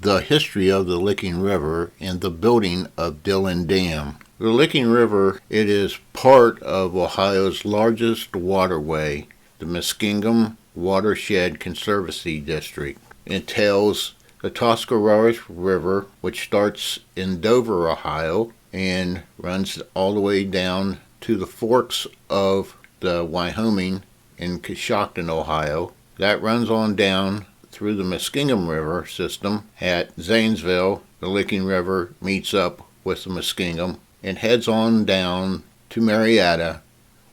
the history of the Licking River and the building of Dillon Dam. The Licking River, it is part of Ohio's largest waterway, the Muskingum Watershed Conservancy District. It entails the Tuscarawas River, which starts in Dover, Ohio, and runs all the way down to the forks of the Wyoming in Coshocton, Ohio. That runs on down through the Muskingum River system at Zanesville. The Licking River meets up with the Muskingum and heads on down to Marietta,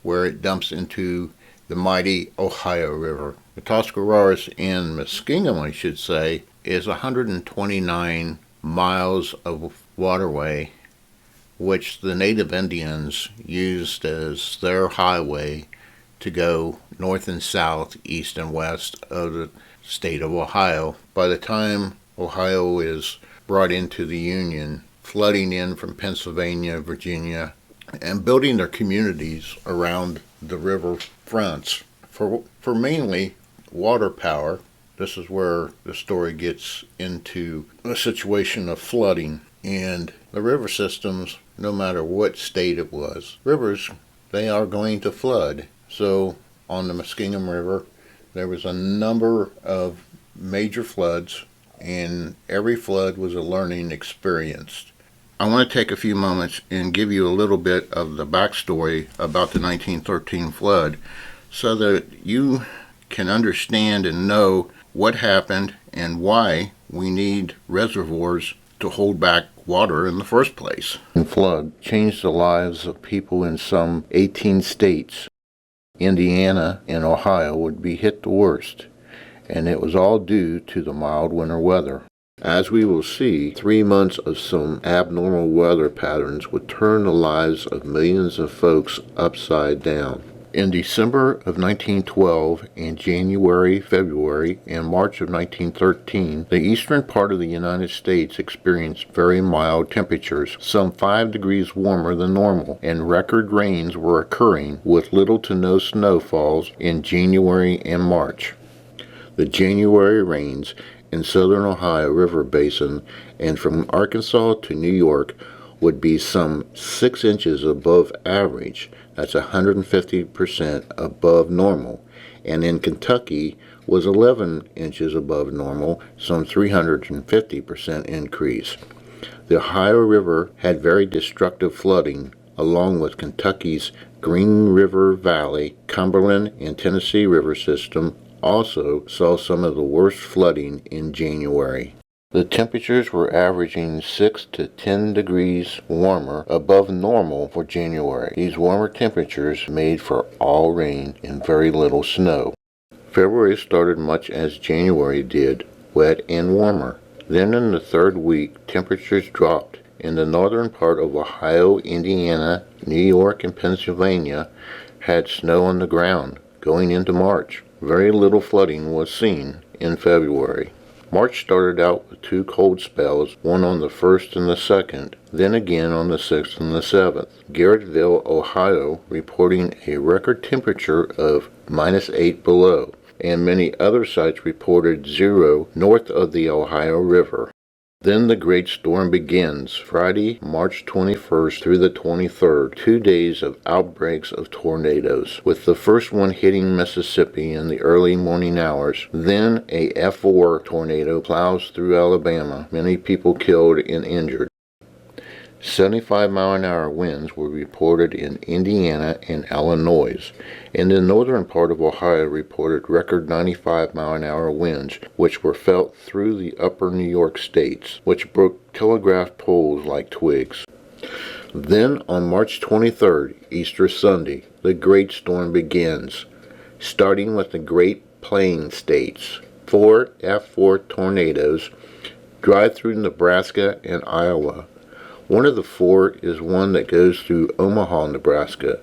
where it dumps into the mighty Ohio River. The Tuscarawas and Muskingum, I should say, is 129 miles of waterway, which the native Indians used as their highway to go north and south, east and west of the state of Ohio. By the time Ohio is brought into the Union, flooding in from Pennsylvania, Virginia, and building their communities around the river fronts for mainly water power. This is where the story gets into a situation of flooding. And the river systems, no matter what state it was, rivers, they are going to flood. So on the Muskingum River, there was a number of major floods, and every flood was a learning experience. I want to take a few moments and give you a little bit of the backstory about the 1913 flood so that you can understand and know what happened and why we need reservoirs to hold back water in the first place. The flood changed the lives of people in some 18 states. Indiana and Ohio would be hit the worst, and it was all due to the mild winter weather. As we will see, 3 months of some abnormal weather patterns would turn the lives of millions of folks upside down. In December of 1912 and January, February, and March of 1913, the eastern part of the United States experienced very mild temperatures, some 5 degrees warmer than normal, and record rains were occurring with little to no snowfalls in January and March. The January rains in southern Ohio River Basin and from Arkansas to New York would be some 6 inches above average. That's 150% above normal. And in Kentucky was 11 inches above normal, some 350% increase. The Ohio River had very destructive flooding, along with Kentucky's Green River Valley, Cumberland, and Tennessee River system also saw some of the worst flooding in January. The temperatures were averaging 6 to 10 degrees warmer above normal for January. These warmer temperatures made for all rain and very little snow. February started much as January did, wet and warmer. Then in the third week, temperatures dropped. In the northern part of Ohio, Indiana, New York, and Pennsylvania had snow on the ground going into March. Very little flooding was seen in February. March started out with 2 cold spells, one on the 1st and the 2nd, then again on the 6th and the 7th. Garrettville, Ohio, reporting a record temperature of -8 below, and many other sites reported 0 north of the Ohio River. Then the great storm begins, Friday, March 21st through the 23rd, 2 days of outbreaks of tornadoes, with the first one hitting Mississippi in the early morning hours. Then a F4 tornado plows through Alabama, many people killed and injured. 75-mile-an-hour winds were reported in Indiana and Illinois, and the northern part of Ohio reported record 95-mile-an-hour winds, which were felt through the upper New York states, which broke telegraph poles like twigs. Then on March 23rd, Easter Sunday, the great storm begins, starting with the Great Plains states. 4 F4 tornadoes drive through Nebraska and Iowa. One of the 4 is one that goes through Omaha, Nebraska.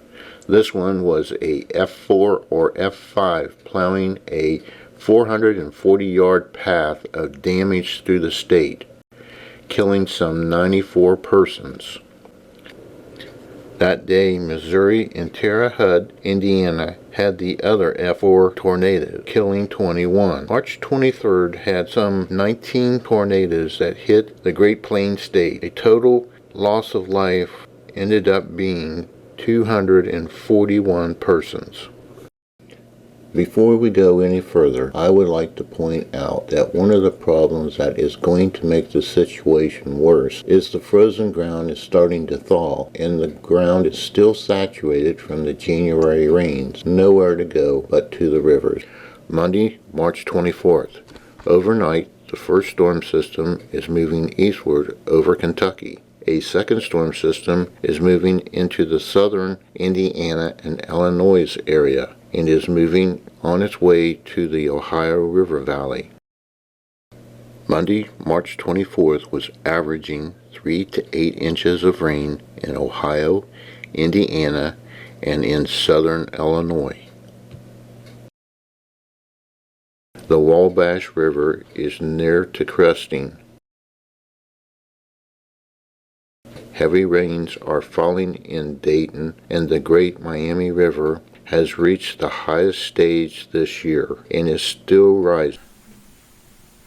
This one was a F4 or F5 plowing a 440-yard path of damage through the state, killing some 94 persons. That day, Missouri and Terre Haute, Indiana, had the other F4 tornado, killing 21. March 23rd had some 19 tornadoes that hit the Great Plains state. A total loss of life ended up being 241 persons. Before we go any further, I would like to point out that one of the problems that is going to make the situation worse is the frozen ground is starting to thaw, and the ground is still saturated from the January rains. Nowhere to go but to the rivers. Monday, March 24th. Overnight, the first storm system is moving eastward over Kentucky. A second storm system is moving into the southern Indiana and Illinois area and is moving on its way to the Ohio River Valley. Monday, March 24th was averaging 3 to 8 inches of rain in Ohio, Indiana, and in southern Illinois. The Wabash River is near to cresting. Heavy rains are falling in Dayton, and the Great Miami River has reached the highest stage this year and is still rising.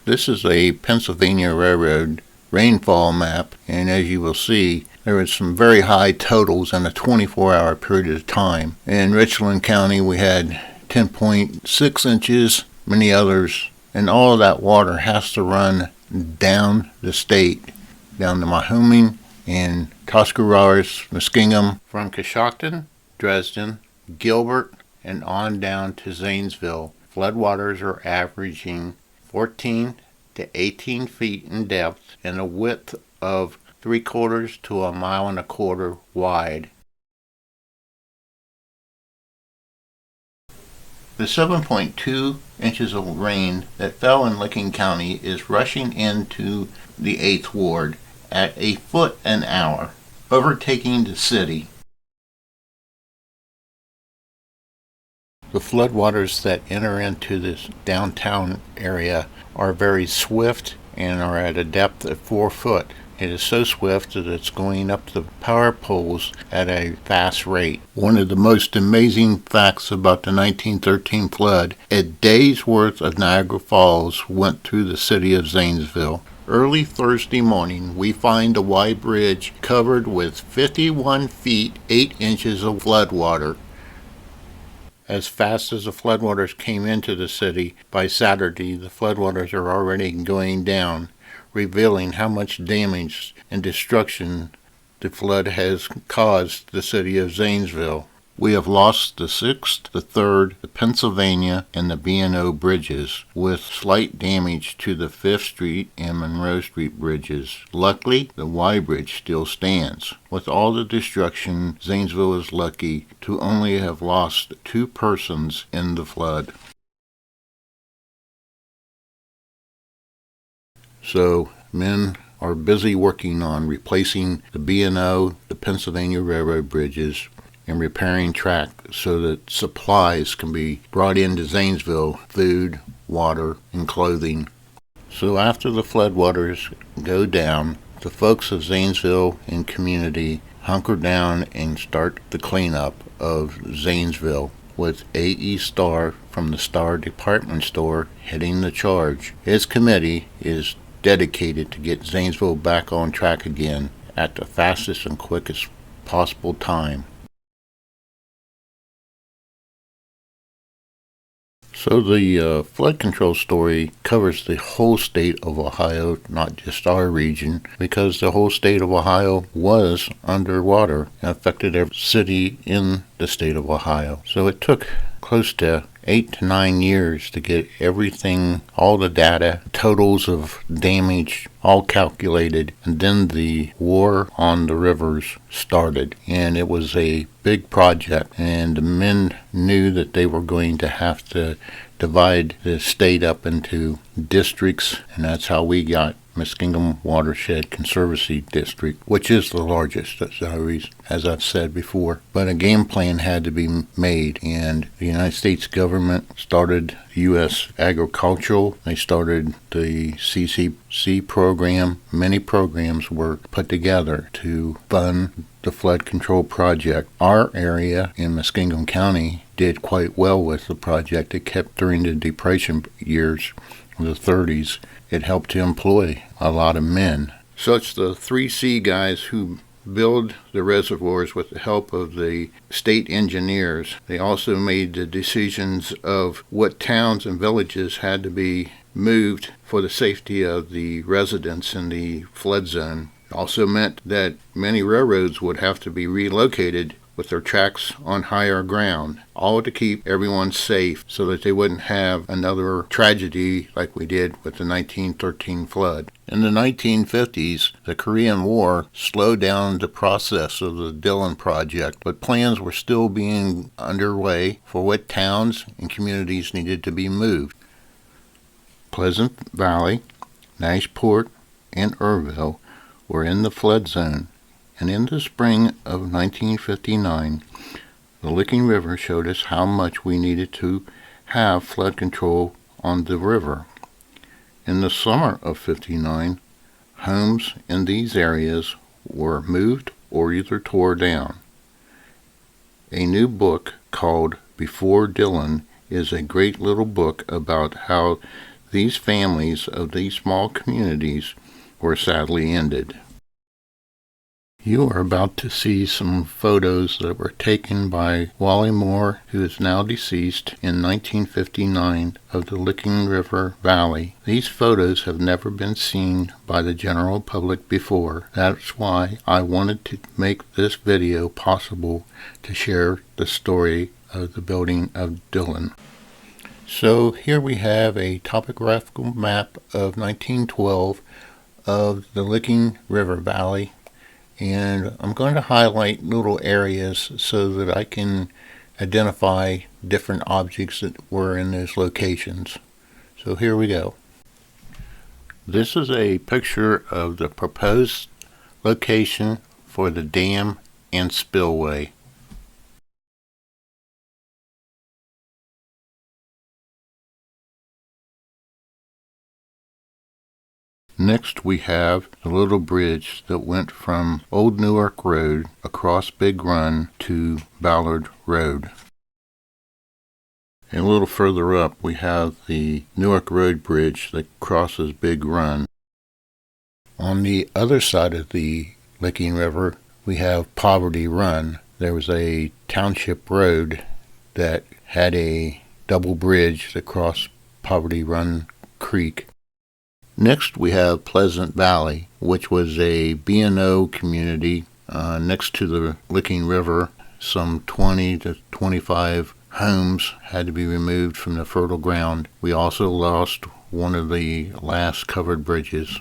This is a Pennsylvania Railroad rainfall map, and as you will see, there was some very high totals in a 24-hour period of time. In Richland County, we had 10.6 inches, many others, and all of that water has to run down the state, down to Mahoning and Tuscarawas, Muskingum, from Coshocton, Dresden, Gilbert, and on down to Zanesville. Floodwaters are averaging 14 to 18 feet in depth and a width of 3/4 to 1.25 miles wide. The 7.2 inches of rain that fell in Licking County is rushing into the 8th Ward at a foot an hour, overtaking the city. The floodwaters that enter into this downtown area are very swift and are at a depth of 4 foot. It is so swift that it's going up the power poles at a fast rate. One of the most amazing facts about the 1913 flood, a day's worth of Niagara Falls went through the city of Zanesville. Early Thursday morning, we find the Y Bridge covered with 51 feet 8 inches of floodwater. As fast as the floodwaters came into the city, by Saturday the floodwaters are already going down, revealing how much damage and destruction the flood has caused the city of Zanesville. We have lost the 6th, the 3rd, the Pennsylvania, and the B&O bridges, with slight damage to the 5th Street and Monroe Street bridges. Luckily, the Y Bridge still stands. With all the destruction, Zanesville is lucky to only have lost 2 persons in the flood. So, men are busy working on replacing the B&O, the Pennsylvania Railroad bridges, and repairing track so that supplies can be brought into Zanesville, food, water, and clothing. So after the floodwaters go down, the folks of Zanesville and community hunker down and start the cleanup of Zanesville, with A.E. Starr from the Starr Department Store heading the charge. His committee is dedicated to get Zanesville back on track again at the fastest and quickest possible time. So the flood control story covers the whole state of Ohio, not just our region, because the whole state of Ohio was underwater and affected every city in the state of Ohio. So it took close to 8 to 9 years to get everything, all the data, totals of damage, all calculated, and then the war on the rivers started. And it was a big project, and the men knew that they were going to have to divide the state up into districts, and that's how we got Muskingum Watershed Conservancy District, which is the largest, as I've said before. But a game plan had to be made, and the United States government started U.S. Agricultural. They started the CCC program. Many programs were put together to fund the flood control project. Our area in Muskingum County did quite well with the project. It kept during the Depression years of the 30s. It helped to employ a lot of men. Such the 3C guys who build the reservoirs with the help of the state engineers. They also made the decisions of what towns and villages had to be moved for the safety of the residents in the flood zone. It also meant that many railroads would have to be relocated with their tracks on higher ground, all to keep everyone safe so that they wouldn't have another tragedy like we did with the 1913 flood. In the 1950s, the Korean War slowed down the process of the Dillon project, but plans were still being underway for what towns and communities needed to be moved. Pleasant Valley, Nashport, and Irville were in the flood zone. And in the spring of 1959, the Licking River showed us how much we needed to have flood control on the river. In the summer of '59, homes in these areas were moved or either tore down. A new book called Before Dillon is a great little book about how these families of these small communities were sadly ended. You are about to see some photos that were taken by Wally Moore, who is now deceased, in 1959 of the Licking River Valley. These photos have never been seen by the general public before. That's why I wanted to make this video possible to share the story of the building of Dillon. So here we have a topographical map of 1912 of the Licking River Valley. And I'm going to highlight little areas so that I can identify different objects that were in those locations. So here we go. This is a picture of the proposed location for the dam and spillway. Next we have the little bridge that went from Old Newark Road across Big Run to Ballard Road. And a little further up we have the Newark Road Bridge that crosses Big Run. On the other side of the Licking River we have Poverty Run. There was a township road that had a double bridge that crossed Poverty Run Creek. Next we have Pleasant Valley, which was a B&O community next to the Licking River. Some 20 to 25 homes had to be removed from the fertile ground. We also lost one of the last covered bridges.